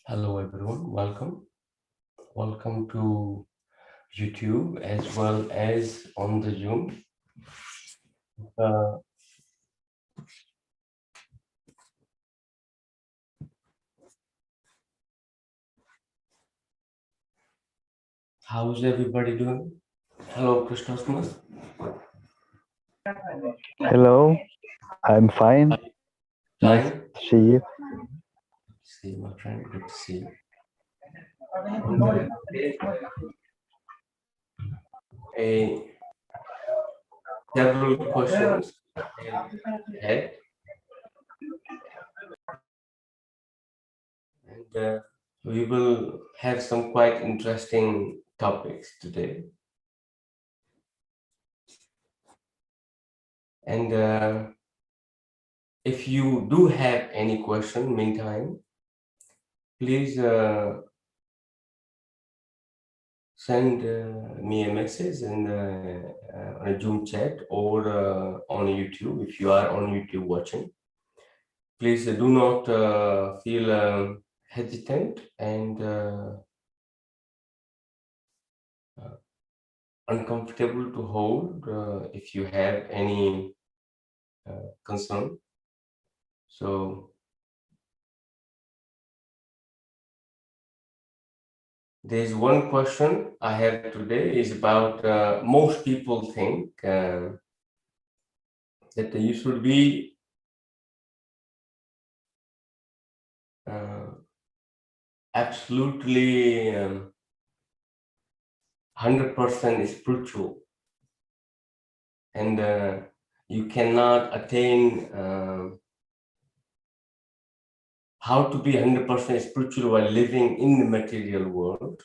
Hello everyone, welcome to YouTube as well as on the Zoom. How's everybody doing? Hello Christosmas. Hello, I'm fine. Nice Fine. to see you. See you, my friend. Good to see you. Several questions ahead, and we will have some quite interesting topics today. And if you do have any question, meantime, please send me a message in on a Zoom chat or on YouTube if you are on YouTube watching. Please do not feel hesitant and uncomfortable to hold if you have any concern. So there's one question I have today is about most people think that you should be absolutely 100% spiritual, and you cannot attain how to be 100% spiritual while living in the material world.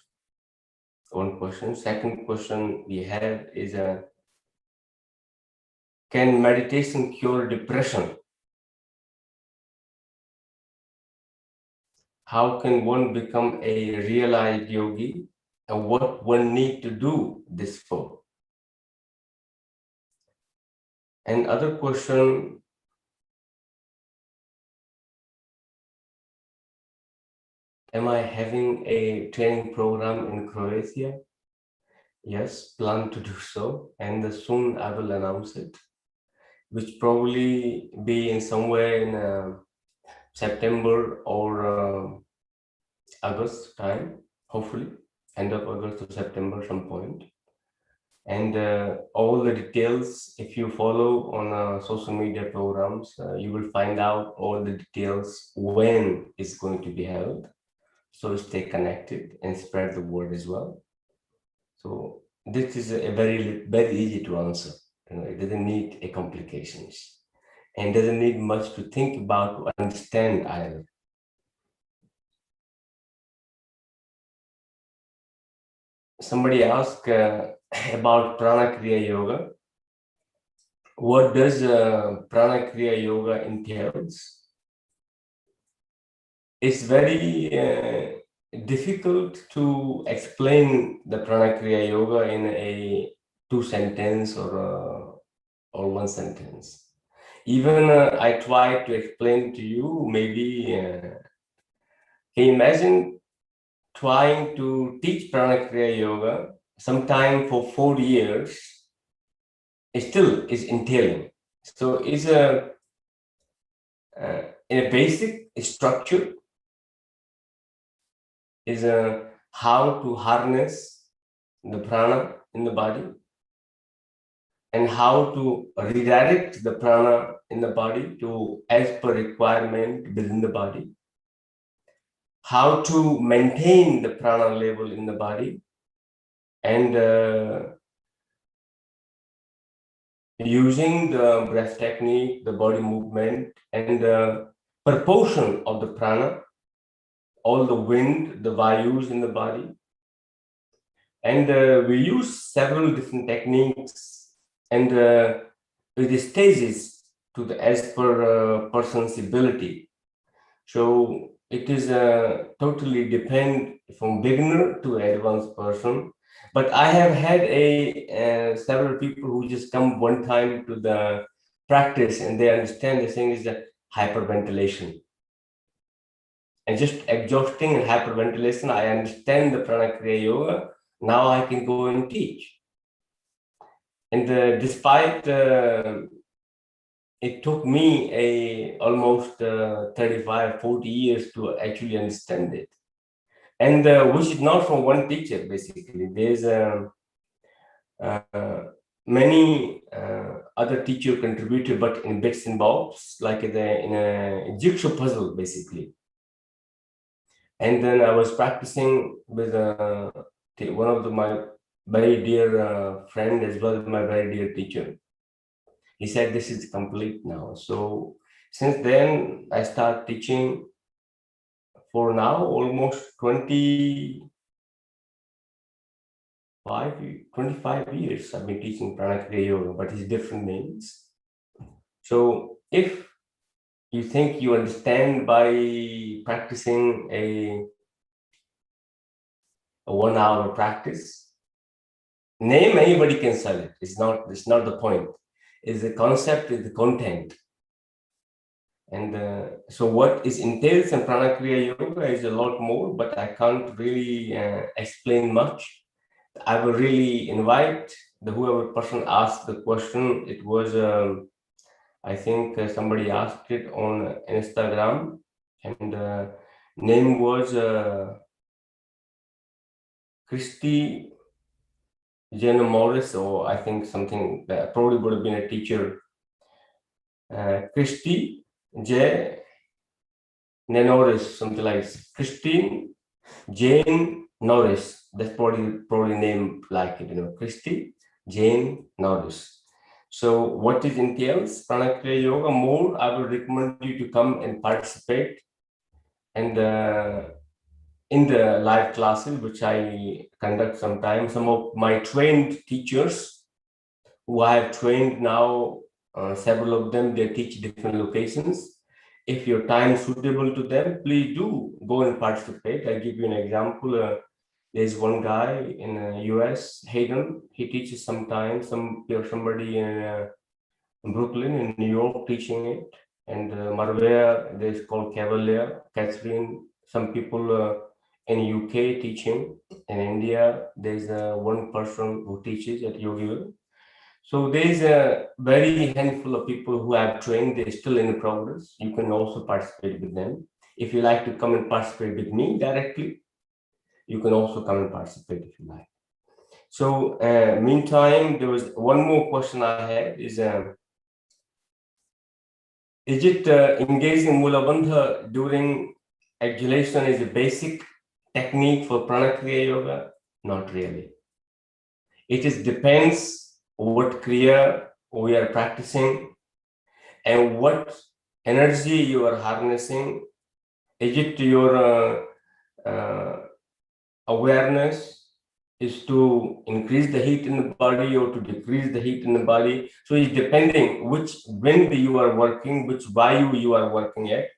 One question. Second question we have is can meditation cure depression? How can one become a realized yogi, and what one need to do this for? And other question, am I having a training program in Croatia? Yes, plan to do so, and soon I will announce it, which probably be in somewhere in September or August time, hopefully, end of August or September some point. And all the details, if you follow on social media programs, you will find out all the details when it's going to be held. So stay connected and spread the word as well. So this is a very easy to answer. It doesn't need a complications and doesn't need much to think about to understand either. Somebody asked about Prana Kriya Yoga. What does Prana Kriya Yoga entails? It's very difficult to explain the Prana Kriya Yoga in a 2 sentence or one sentence. Even I try to explain to you, maybe can you imagine trying to teach Prana Kriya Yoga sometime for 4 years, it still is entailing. So it's in a basic structure is how to harness the prana in the body and how to redirect the prana in the body to as per requirement within the body, how to maintain the prana level in the body, and using the breath technique, the body movement, and the proportion of the prana, all the wind, the vayus in the body. And we use several different techniques and with the stages to the as per person's ability. So it is totally depend from beginner to advanced person. But I have had several people who just come one time to the practice and they understand the thing is that hyperventilation. and just exhausting and hyperventilation. I understand the Prana Kriya Yoga. Now I can go and teach. And despite it took me almost 35, 40 years to actually understand it. And which is not from one teacher, basically. There's many other teachers contributed, but in bits and bobs, like in a jigsaw puzzle, basically. And then I was practicing with one of my very dear friend, as well as my very dear teacher. He said, this is complete now. So since then, I start teaching for now almost 25 years. I've been teaching Prana Kriya Yoga, but it's different names. So if you think you understand by practicing a 1 hour practice, name anybody can sell it. It's not the point. It's the concept, is the content. And so what is entails in Prana Kriya Yoga is a lot more, but I can't really explain much. I will really invite whoever person asked the question. It was, I think somebody asked it on Instagram, and name was Christy Jenna Morris, or I think something that probably would have been a teacher. Christy J. Norris, something like Christine Jane Norris. That's probably name like it, Christy Jane Norris. So what it entails, Prana Kriya Yoga, more, I will recommend you to come and participate. And in the live classes, which I conduct sometimes, some of my trained teachers who I have trained now, several of them, they teach different locations. If your time is suitable to them, please do go and participate. I'll give you an example. There's one guy in the US, Hayden. He teaches sometimes. Somebody in Brooklyn, in New York, teaching it. And Marvea, there's called Cavalier, Catherine. Some people in UK teaching. In India, there's one person who teaches at Yogi. So there's a very handful of people who have trained. They're still in progress. You can also participate with them. If you like to come and participate with me directly, you can also come and participate if you like. So meantime, there was one more question I had is it engaging Moola Bandha during exhalation is a basic technique for Prana Kriya Yoga? Not really. It is depends what Kriya we are practicing and what energy you are harnessing. Is it your awareness is to increase the heat in the body or to decrease the heat in the body? So it's depending which wind you are working, which vayu you are working at.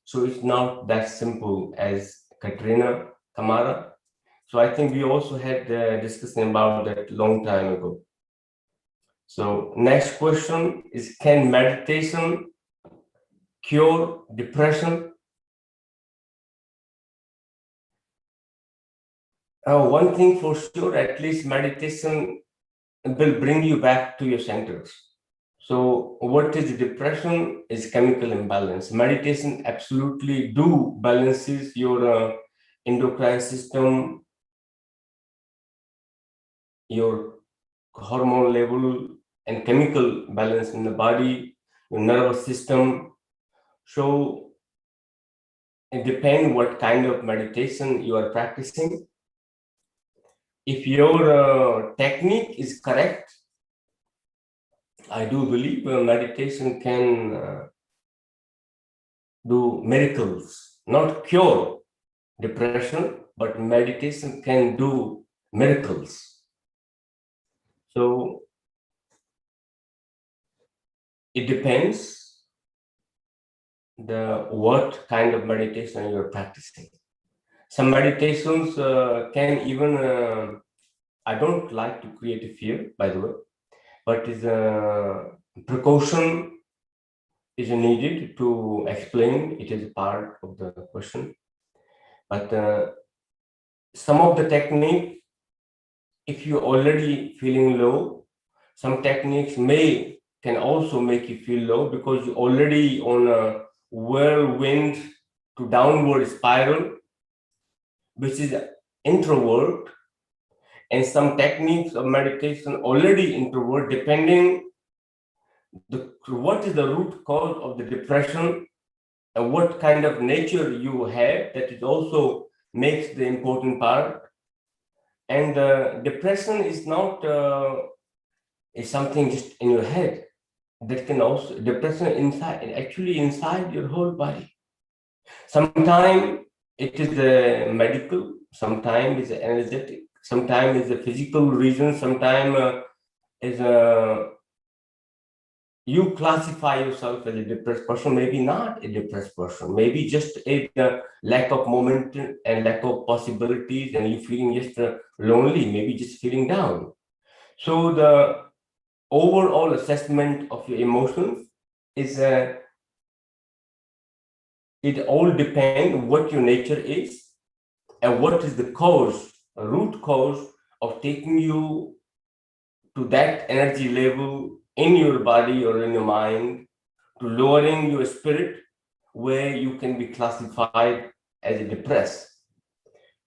So it's not that simple as Katrina Tamara. So I think we also had a discussion about that long time ago. So next question is, can meditation cure depression? One thing for sure, at least meditation will bring you back to your centers. So what is depression is chemical imbalance. Meditation absolutely do balances your endocrine system, your hormone level and chemical balance in the body, your nervous system. So it depends what kind of meditation you are practicing. If your technique is correct, I do believe meditation can do miracles, not cure depression, but meditation can do miracles. So it depends what kind of meditation you're practicing. Some meditations can even, I don't like to create a fear, by the way, but is a precaution is needed to explain. It is part of the question. But some of the technique, if you're already feeling low, some techniques can also make you feel low because you're already on a whirlwind to downward spiral, which is introvert, and some techniques of meditation already introvert, depending what is the root cause of the depression and what kind of nature you have. That is also makes the important part. And depression is not is something just in your head. That can also depression inside, actually inside your whole body. Sometimes it is a medical, sometimes it's energetic, sometimes it's a physical reason, sometimes is a you classify yourself as a depressed person, maybe not a depressed person, maybe just a lack of momentum and lack of possibilities, and you feeling just lonely, maybe just feeling down. So the overall assessment of your emotions is it all depends what your nature is and what is the cause, a root cause of taking you to that energy level in your body or in your mind, to lowering your spirit, where you can be classified as a depressed.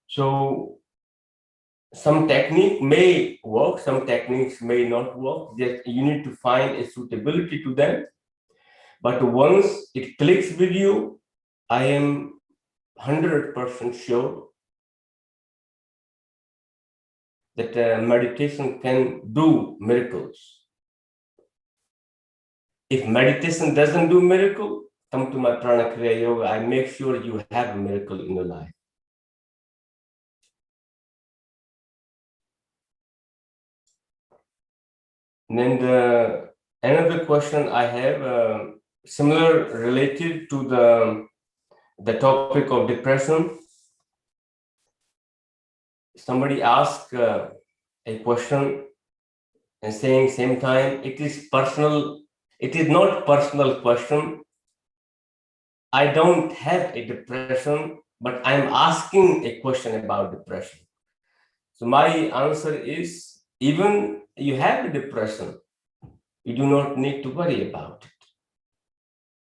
So some technique may work, some techniques may not work. Just you need to find a suitability to them. But once it clicks with you, I am 100% sure that meditation can do miracles. If meditation doesn't do miracle, come to my Prana Kriya Yoga. I make sure you have a miracle in your life. And then another question I have, similar related to the topic of depression. Somebody asked a question and saying same time, it is personal. It is not personal question. I don't have a depression, but I'm asking a question about depression. So my answer is, even you have a depression, you do not need to worry about it.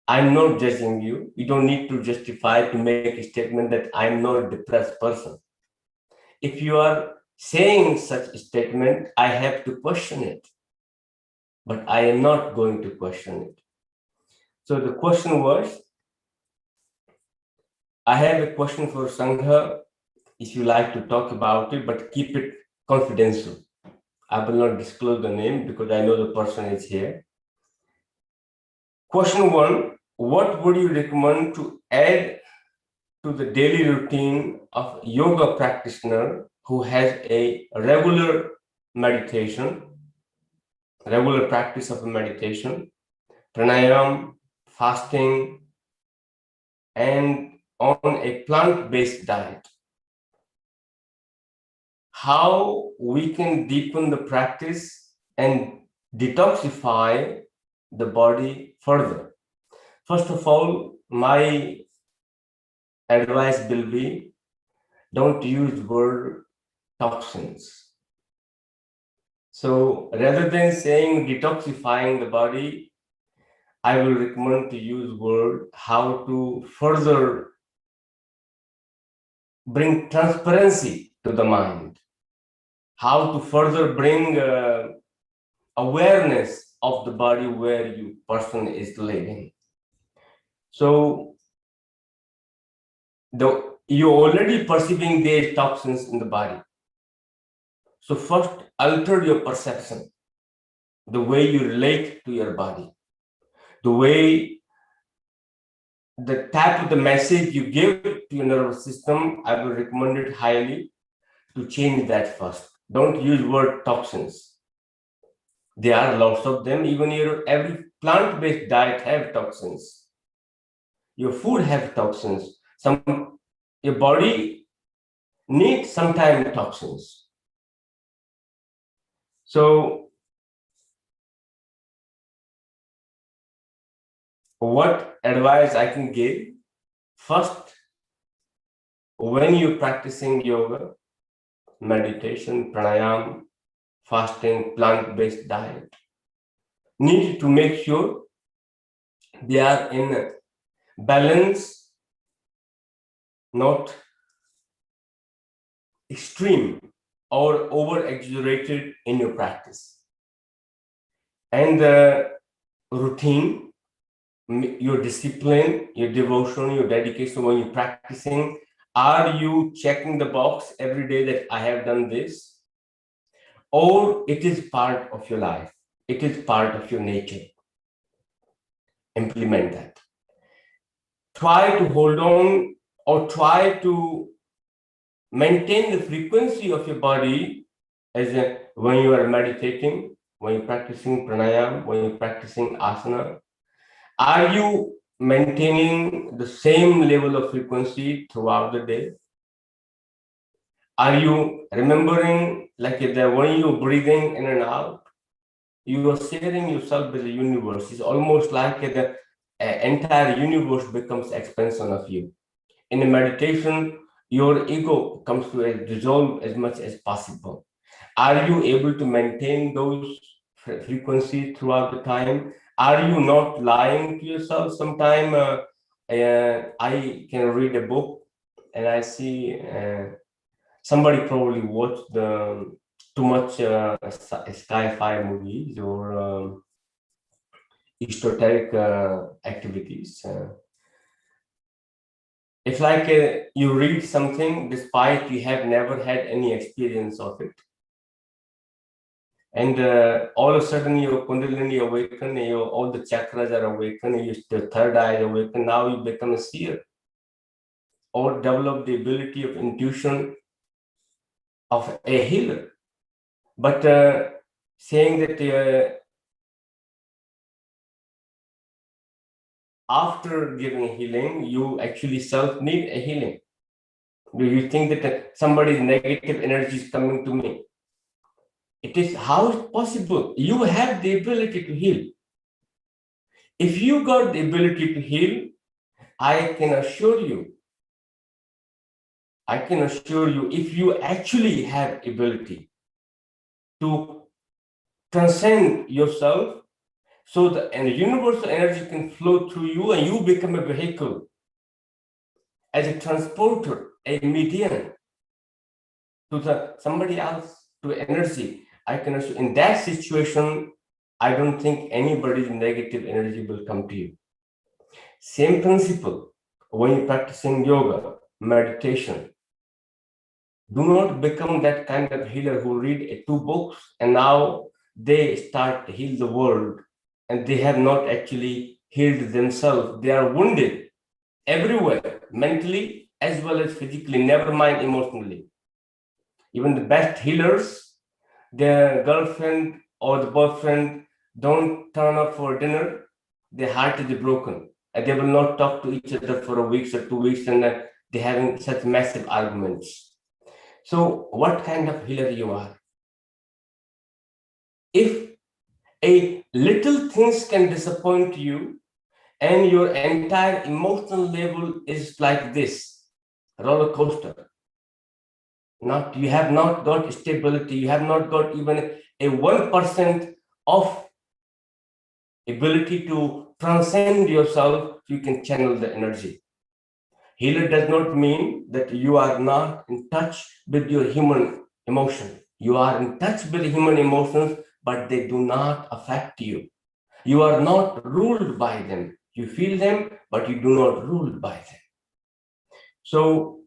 I'm not judging you. You don't need to justify to make a statement that I'm not a depressed person. If you are saying such a statement, I have to question it. But I am not going to question it. So the question was, I have a question for Sangha, if you like to talk about it, but keep it confidential. I will not disclose the name because I know the person is here. Question 1, what would you recommend to add to the daily routine of yoga practitioner who has a regular practice of meditation, pranayama, fasting, and on a plant-based diet? How we can deepen the practice and detoxify the body further? First of all, my advice will be, don't use word toxins. So rather than saying detoxifying the body, I will recommend to use word how to further bring transparency to the mind, how to further bring awareness of the body where you person is living. So you're already perceiving these toxins in the body. So first, alter your perception, the way you relate to your body, the way the type of the message you give to your nervous system. I will recommend it highly to change that first. Don't use word toxins. There are lots of them. Even every plant-based diet have toxins. Your food have toxins. Your body needs sometimes toxins. So what advice I can give? First, when you're practicing yoga, meditation, pranayama, fasting, plant-based diet, need to make sure they are in balance, not extreme or over-exaggerated in your practice. And the routine, your discipline, your devotion, your dedication when you're practicing, are you checking the box every day that I have done this? Or it is part of your life, it is part of your nature. Implement that. Try to hold on or try to maintain the frequency of your body when you are meditating, when you're practicing pranayama, when you're practicing asana. Are you maintaining the same level of frequency throughout the day? Are you remembering like that when you're breathing in and out, you are sharing yourself with the universe? It's almost like the entire universe becomes expansion of you. In a meditation, your ego comes to a dissolve as much as possible. Are you able to maintain those frequencies throughout the time? Are you not lying to yourself? Sometime I can read a book and I see somebody probably watched too much sci-fi movies or esoteric activities. It's like you read something despite you have never had any experience of it. And all of a sudden your kundalini awaken, all the chakras are awakened, your third eye is awakened, now you become a seer or develop the ability of intuition of a healer. But saying that after giving healing, you actually self need a healing. Do you think that somebody's negative energy is coming to me? It is how it's possible. You have the ability to heal. If you got the ability to heal, I can assure you, if you actually have ability to transcend yourself, so the universal energy can flow through you and you become a vehicle as a transporter, a medium to somebody else, to energy. I can assure in that situation, I don't think anybody's negative energy will come to you. Same principle when you're practicing yoga, meditation. Do not become that kind of healer who read two books and now they start to heal the world and they have not actually healed themselves. They are wounded everywhere, mentally as well as physically, never mind emotionally. Even the best healers, their girlfriend or the boyfriend don't turn up for dinner, their heart is broken. And they will not talk to each other for a week or 2 weeks and they're having such massive arguments. So what kind of healer you are? If a little things can disappoint you and your entire emotional level is like this, roller coaster, you have not got stability, you have not got even a 1% of ability to transcend yourself, you can channel the energy. Healer does not mean that you are not in touch with your human emotion. You are in touch with human emotions, but they do not affect you. You are not ruled by them. You feel them, but you do not rule by them. So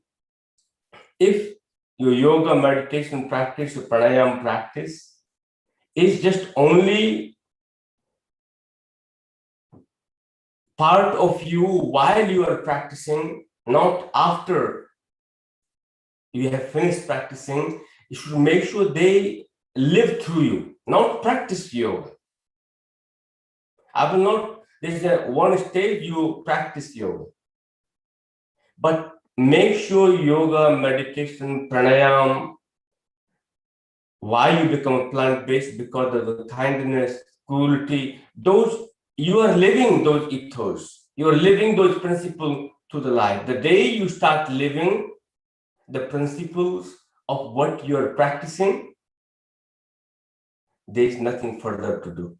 if your yoga, meditation practice, your pranayama practice is just only part of you while you are practicing, not after you have finished practicing, you should make sure they live through you, not practice yoga. I will not, there's one stage you practice yoga, but make sure yoga, meditation, pranayama, why you become plant-based, because of the kindness, cruelty, those, you are living those ethos, you are living those principles to the life. The day you start living the principles of what you're practicing, there is nothing further to do.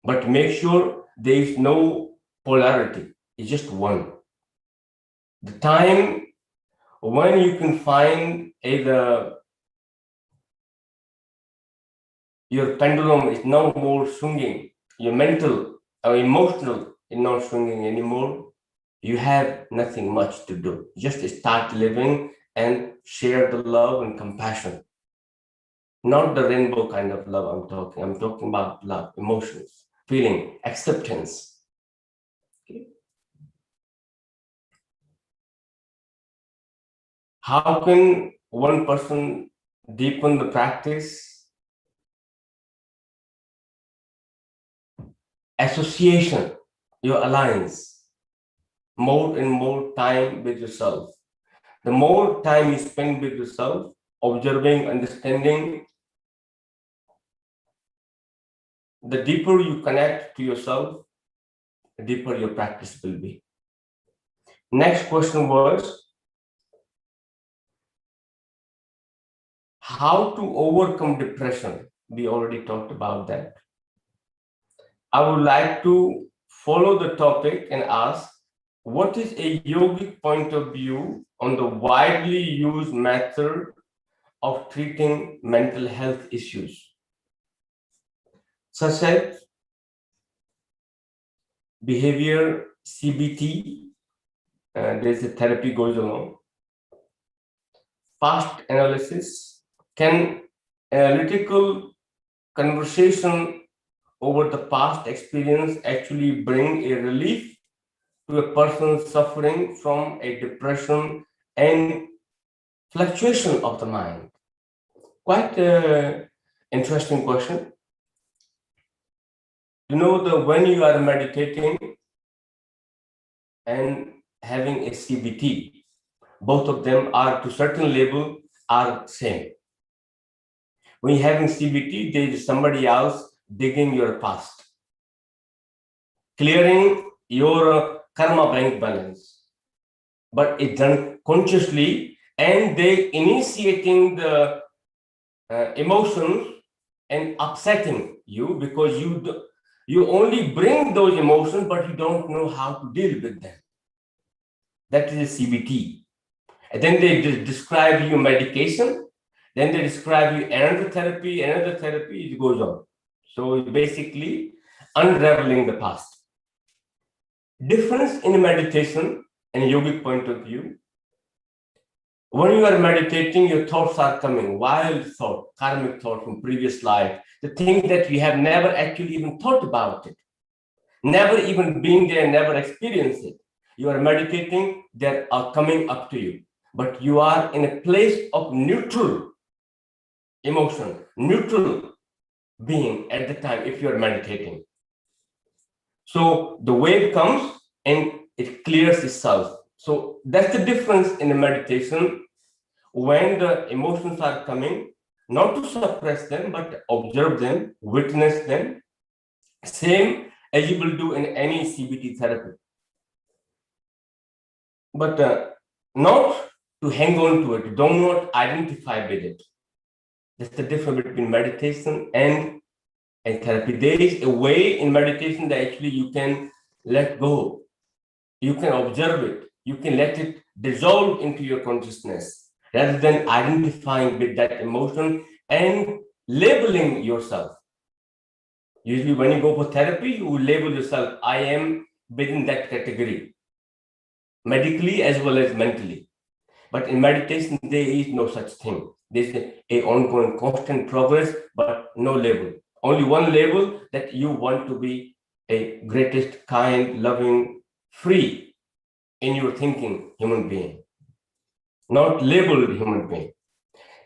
But make sure there is no polarity, it's just one. The time when you can find either your pendulum is no more swinging, your mental or emotional is not swinging anymore, you have nothing much to do. Just start living and share the love and compassion. Not the rainbow kind of love I'm talking about love, emotions, feeling, acceptance. Okay. How can one person deepen the practice? Association, your alliance, more and more time with yourself. The more time you spend with yourself, observing, understanding, the deeper you connect to yourself, the deeper your practice will be. Next question was, how to overcome depression? We already talked about that. I would like to follow the topic and ask, what is a yogic point of view on the widely used method of treating mental health issues, such as behavior CBT, there's a therapy goes along, past analysis, can analytical conversation over the past experience actually bring a relief to a person suffering from a depression and fluctuation of the mind? Quite an interesting question. You know, when you are meditating and having a CBT, both of them are to certain level are same. When you're having CBT, there is somebody else digging your past, clearing your karma bank balance, but it's done consciously, and they initiating the emotions and upsetting you because you only bring those emotions, but you don't know how to deal with them. That is a CBT. And then they describe you medication, then they describe you another therapy, it goes on. So basically unraveling the past. Difference in meditation and yogic point of view. When you are meditating, your thoughts are coming, wild thought, karmic thought from previous life, the things that you have never actually even thought about it, never even been there, never experienced it. You are meditating, they are coming up to you, but you are in a place of neutral emotion, neutral being at the time if you are meditating. So the wave comes and it clears itself. So that's the difference in the meditation. When the emotions are coming, not to suppress them, but observe them, witness them, same as you will do in any CBT therapy. But not to hang on to it, do not identify with it. That's the difference between meditation and therapy. There is a way in meditation that actually you can let go. You can observe it. You can let it dissolve into your consciousness rather than identifying with that emotion and labeling yourself. Usually when you go for therapy, you label yourself, I am within that category, medically as well as mentally. But in meditation, there is no such thing. There's a ongoing constant progress, but no label. Only one label, that you want to be a greatest, kind, loving, free in your thinking human being, not labeled human being.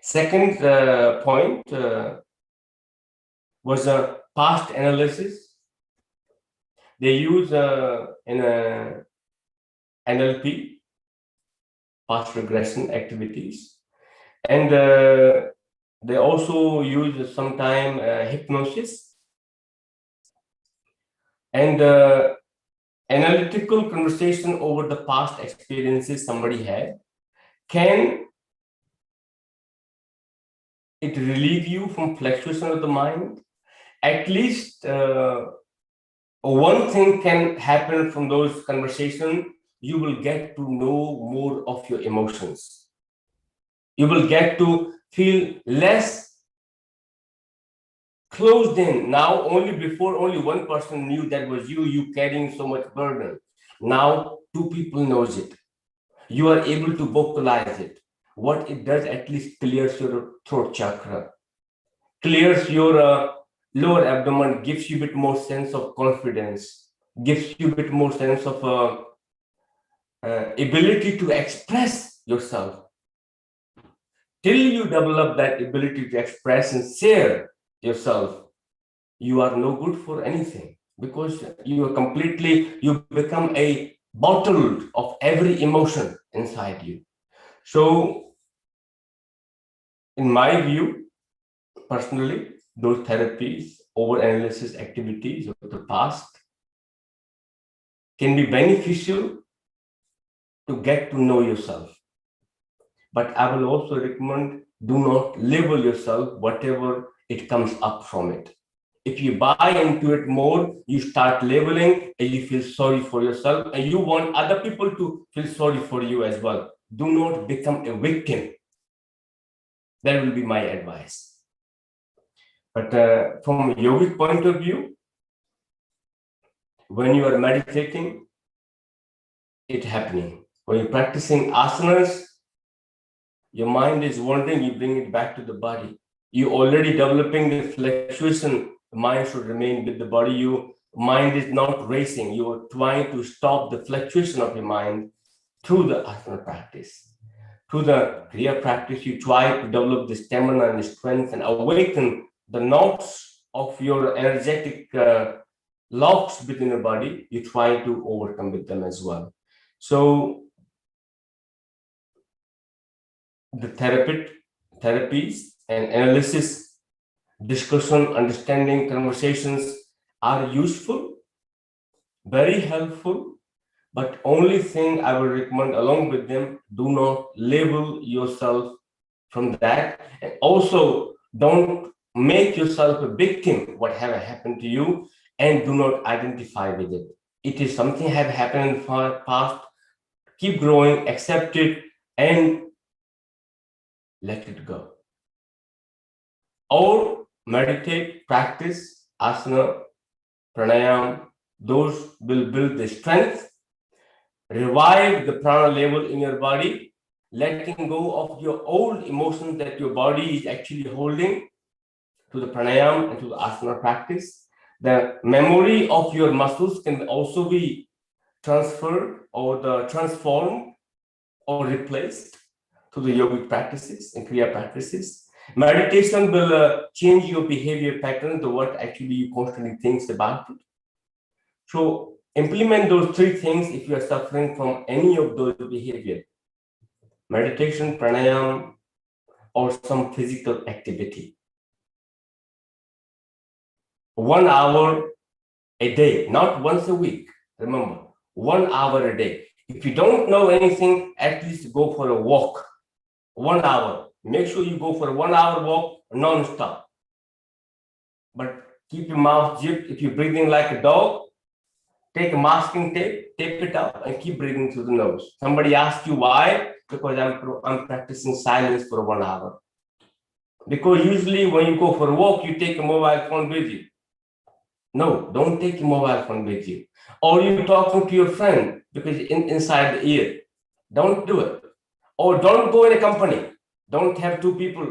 Second point was a past analysis. They use in NLP, past regression activities, and they also use sometimes hypnosis and analytical conversation over the past experiences somebody had, can it relieve you from fluctuation of the mind? At least one thing can happen from those conversations. You will get to know more of your emotions. You will get to feel less closed in. Now, only before only one person knew that was you carrying so much burden. Now, two people knows it. You are able to vocalize it. What it does, at least clears your throat chakra, clears your lower abdomen, gives you a bit more sense of confidence, gives you a bit more sense of ability to express yourself. Till you develop that ability to express and share yourself, you are no good for anything, because you become a bottle of every emotion inside you. So, in my view, personally, those therapies, over analysis activities of the past can be beneficial to get to know yourself. But I will also recommend, do not label yourself whatever it comes up from it. If you buy into it more, you start labeling and you feel sorry for yourself, and you want other people to feel sorry for you as well. Do not become a victim. That will be my advice. But from a yogic point of view, when you are meditating, it's happening. When you're practicing asanas, your mind is wandering, you bring it back to the body. You're already developing the fluctuation. The mind should remain with the body. Your mind is not racing. You are trying to stop the fluctuation of your mind through the asana practice. Through the Kriya practice, you try to develop the stamina and the strength and awaken the knots of your energetic locks within your body. You try to overcome with them as well. So the therapies and analysis, discussion, understanding, conversations are useful, very helpful, but only thing I will recommend along with them, do not label yourself from that, and also don't make yourself a victim what have happened to you, and do not identify with it. It is something have happened in the past. Keep growing, accept it, and let it go. Or meditate, practice asana, pranayama. Those will build the strength, revive the prana level in your body, letting go of your old emotions that your body is actually holding to the pranayama and to the asana practice. The memory of your muscles can also be transferred or transformed or replaced to the yogic practices and kriya practices. Meditation will change your behavior pattern, to what actually you constantly think about it. So implement those three things if you are suffering from any of those behavior: meditation, pranayama, or some physical activity. 1 hour a day, not once a week. Remember, 1 hour a day. If you don't know anything, at least go for a walk. 1 hour. Make sure you go for a 1 hour walk non-stop. But keep your mouth zipped. If you're breathing like a dog, take a masking tape, tape it up, and keep breathing through the nose. Somebody asks you why? Because I'm practicing silence for 1 hour. Because usually when you go for a walk, you take a mobile phone with you. No, don't take your mobile phone with you. Or you're talking to your friend because inside the ear. Don't do it. Or don't go in a company. Don't have two people.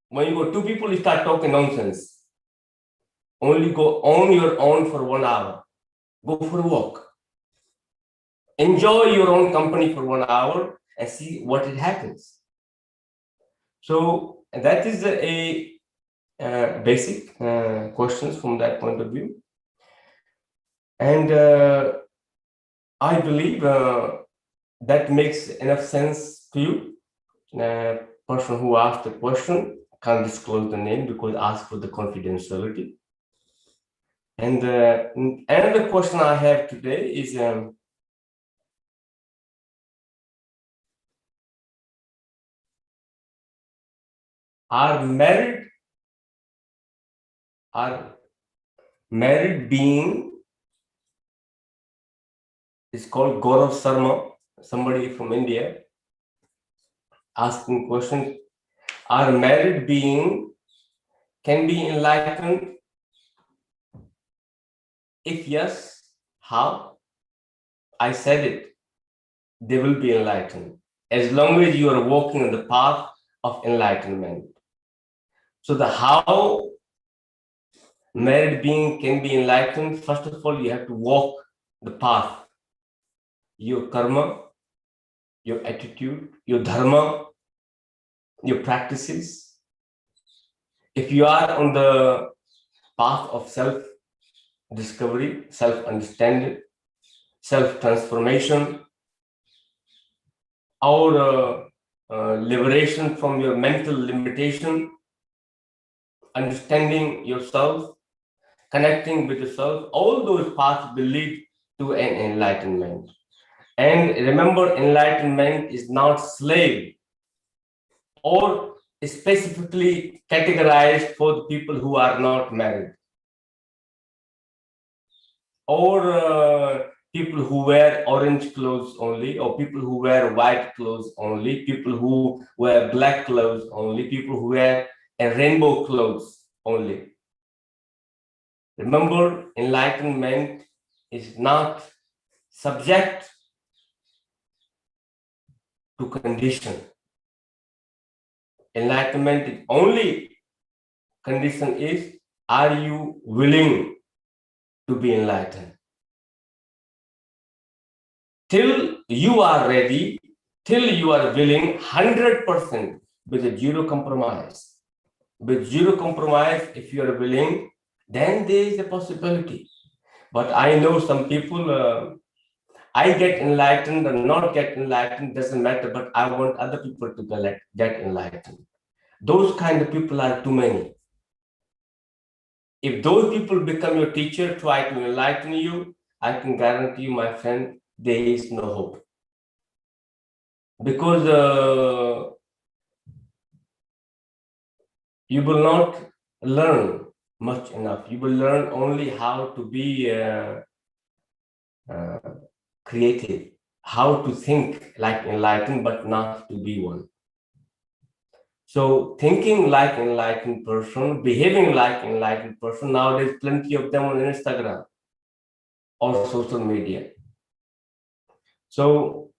When you go two people, you start talking nonsense. Only go on your own for 1 hour. Go for a walk. Enjoy your own company for 1 hour and see what it happens. So that is a basic questions from that point of view. And I believe that makes enough sense to you. Person who asked the question can't disclose the name because asked for the confidentiality. And another question I have today is, are married being is called Gaurav Sharma, somebody from India, asking question, are married being can be enlightened? If yes, how? I said it, they will be enlightened as long as you are walking on the path of enlightenment. So the how married being can be enlightened, first of all, you have to walk the path, your karma, your attitude, your dharma, your practices. If you are on the path of self-discovery, self-understanding, self-transformation, or liberation from your mental limitation, understanding yourself, connecting with yourself, all those paths will lead to an enlightenment. And remember, enlightenment is not slave or specifically categorized for the people who are not married, or people who wear orange clothes only, or people who wear white clothes only, people who wear black clothes only, people who wear a rainbow clothes only. Remember, enlightenment is not subject to condition. Enlightenment is only condition is, are you willing to be enlightened? Till you are ready, till you are willing 100% with a zero compromise. With zero compromise, if you are willing, then there is a possibility. But I know some people, I get enlightened or not get enlightened, doesn't matter, but I want other people to get enlightened. Those kind of people are too many. If those people become your teacher, try to enlighten you, I can guarantee you, my friend, there is no hope. Because you will not learn much enough. You will learn only how to be creative, how to think like enlightened, but not to be one. So thinking like enlightened person, behaving like enlightened person, nowadays plenty of them on Instagram or social media. So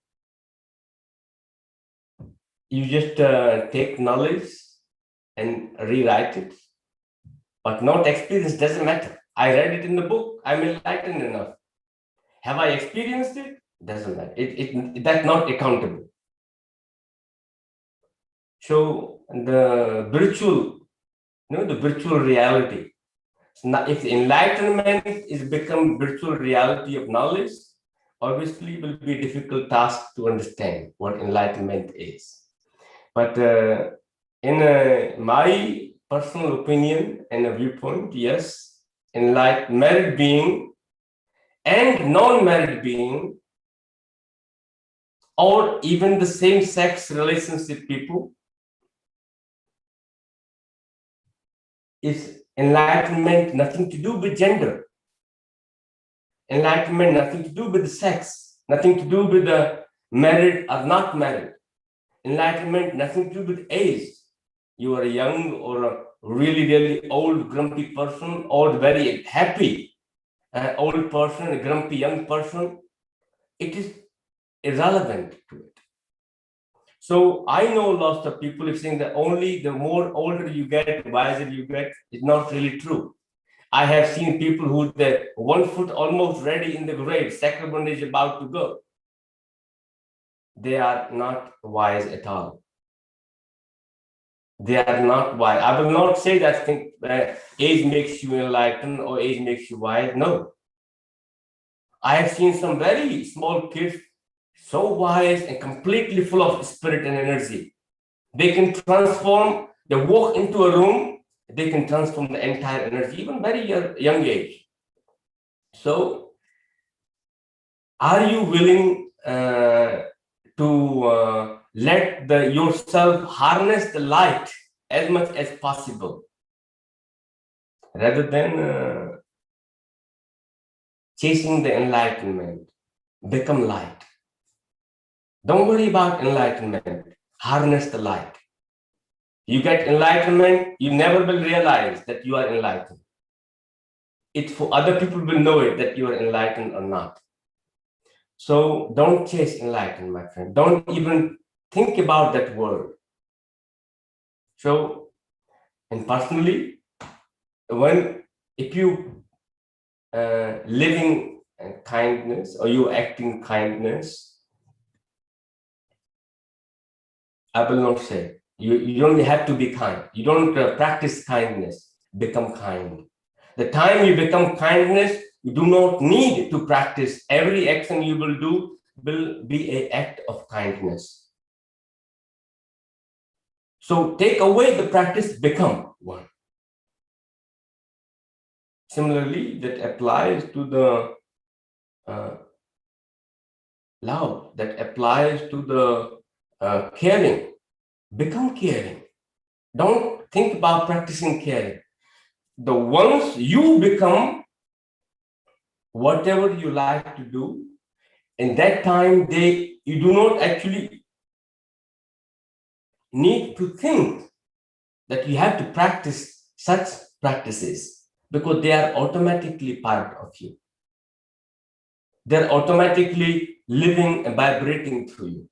you just take knowledge and rewrite it, but not experience, doesn't matter. I read it in the book, I'm enlightened enough. Have I experienced it? Doesn't matter. That's not accountable. So the virtual reality. Now, if the enlightenment is become virtual reality of knowledge, obviously it will be a difficult task to understand what enlightenment is. But in my personal opinion and a viewpoint, yes, enlightened married being and non-married being, or even the same-sex relationship people, is enlightenment nothing to do with gender. Enlightenment nothing to do with sex, nothing to do with the married or not married. Enlightenment nothing to do with age. You are young or a really, really old, grumpy person, or very happy old person, a grumpy young person. It is irrelevant to it. So I know lots of people who saying that only the more older you get, wiser you get. It's not really true. I have seen people who the 1 foot almost ready in the grave, sacrament is about to go. They are not wise at all. They are not wise. I will not say that age makes you enlightened or age makes you wise. No. I have seen some very small kids, so wise and completely full of spirit and energy. They can transform, they walk into a room, they can transform the entire energy, even very young age. So, are you willing to let yourself harness the light as much as possible, rather than chasing the enlightenment? Become light. Don't worry about enlightenment. Harness the light. You get enlightenment, you never will realize that you are enlightened. It for other people will know it that you are enlightened or not. So don't chase enlightenment, my friend. Don't even think about that word. So, and personally, if you living kindness or you acting kindness, I will not say you don't have to be kind. You don't practice kindness. Become kind. The time you become kindness, you do not need to practice. Every action you will do will be an act of kindness. So take away the practice, become one. Similarly, that applies to the love, that applies to the caring. Become caring. Don't think about practicing caring. The once you become whatever you like to do, in that time you do not actually need to think that you have to practice such practices, because they are automatically part of you. They're automatically living and vibrating through you.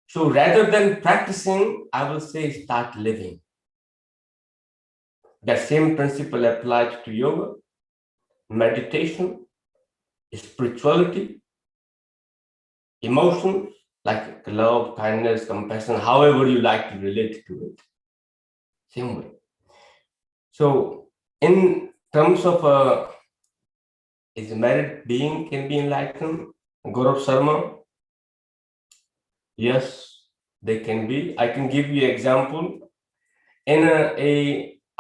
So rather than practicing, I will say start living. That same principle applies to yoga, meditation, spirituality, emotions like love, kindness, compassion, however you like to relate to it. Same way. So in terms of is a married being can be enlightened? Gaurav Sharma, yes, they can be. I can give you an example. In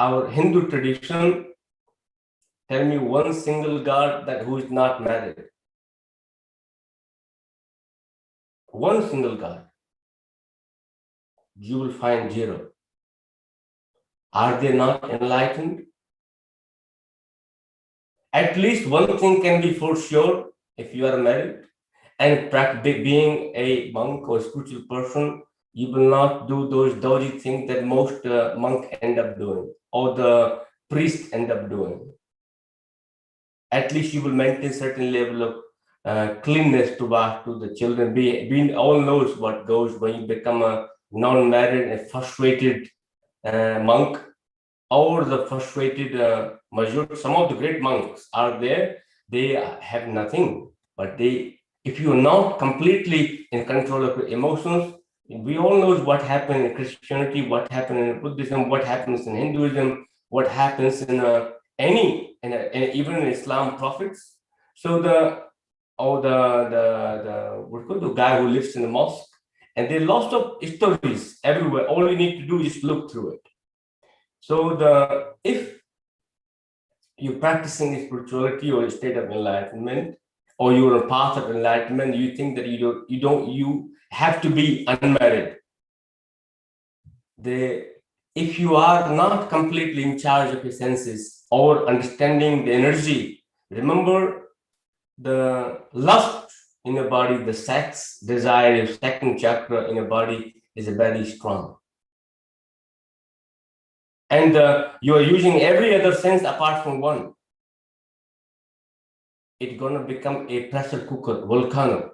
our Hindu tradition, tell me one single god that who is not married. One single god. You will find zero. Are they not enlightened? At least one thing can be for sure if you are married and being a monk or spiritual person, you will not do those dodgy things that most monks end up doing or the priest end up doing. At least you will maintain certain level of cleanness to the children. Being all knows what goes when you become a non-married and frustrated monk, or the frustrated majority. Some of the great monks are there, they have nothing, but if you are not completely in control of your emotions, we all know what happened in Christianity, what happened in Buddhism, what happens in Hinduism, what happens in even in Islam prophets. So the guy who lives in the mosque, and there are lots of stories everywhere. All you need to do is look through it. So if you're practicing spirituality or a state of enlightenment, or you're a path of enlightenment, you think that you have to be unmarried. If you are not completely in charge of your senses or understanding the energy, remember the lust in your body, the sex desire, your second chakra in your body is very strong. And you are using every other sense apart from one. It's going to become a pressure cooker, volcano.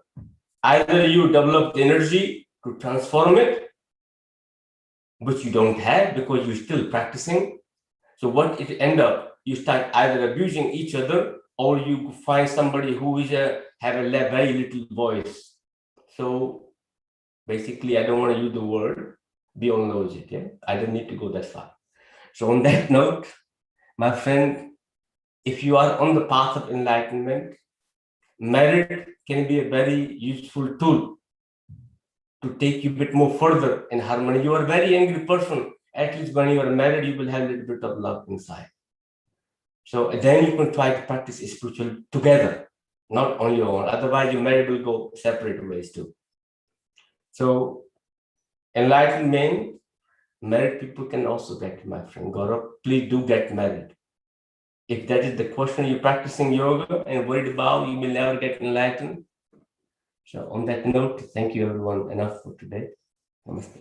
Either you develop the energy to transform it, which you don't have because you're still practicing. So what it end up, you start either abusing each other, or you find somebody who is have a very little voice. So basically, I don't want to use the word, we all knows it, yeah? I don't need to go that far. So on that note, my friend, if you are on the path of enlightenment, merit can be a very useful tool to take you a bit more further in harmony. You are a very angry person. At least when you are married, you will have a little bit of love inside. So then you can try to practice spiritual together, not on your own. Otherwise, your marriage will go separate ways too. So enlightened men, married people can also get, my friend Gaurav. Please do get married. If that is the question, you're practicing yoga and worried about, you will never get enlightened. So on that note, thank you everyone enough for today. Namaste.